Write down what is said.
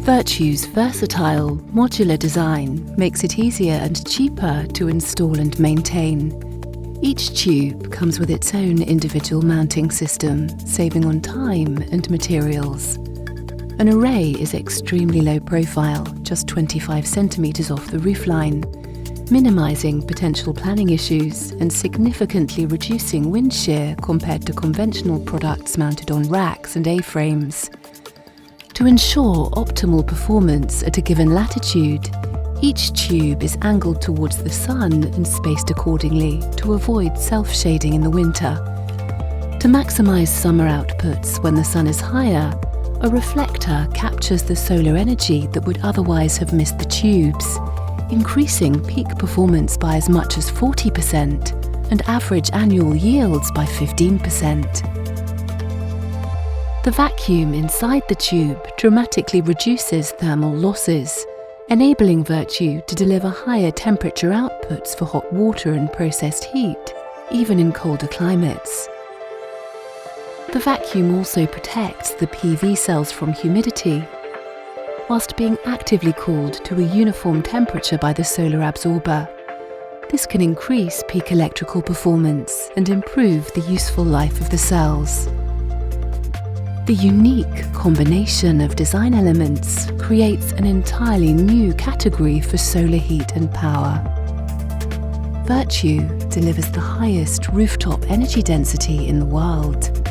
Virtu's versatile, modular design makes it easier and cheaper to install and maintain. Each tube comes with its own individual mounting system, saving on time and materials. An array is extremely low profile, just 25 centimeters off the roofline, minimizing potential planning issues and significantly reducing wind shear compared to conventional products mounted on racks and A-frames. To ensure optimal performance at a given latitude, each tube is angled towards the sun and spaced accordingly to avoid self-shading in the winter. To maximize summer outputs when the sun is higher, a reflector captures the solar energy that would otherwise have missed the tubes, increasing peak performance by as much as 40% and average annual yields by 15%. The vacuum inside the tube dramatically reduces thermal losses, enabling Virtu to deliver higher temperature outputs for hot water and processed heat, even in colder climates. The vacuum also protects the PV cells from humidity, whilst being actively cooled to a uniform temperature by the solar absorber. This can increase peak electrical performance and improve the useful life of the cells. The unique combination of design elements creates an entirely new category for solar heat and power. Virtu delivers the highest rooftop energy density in the world.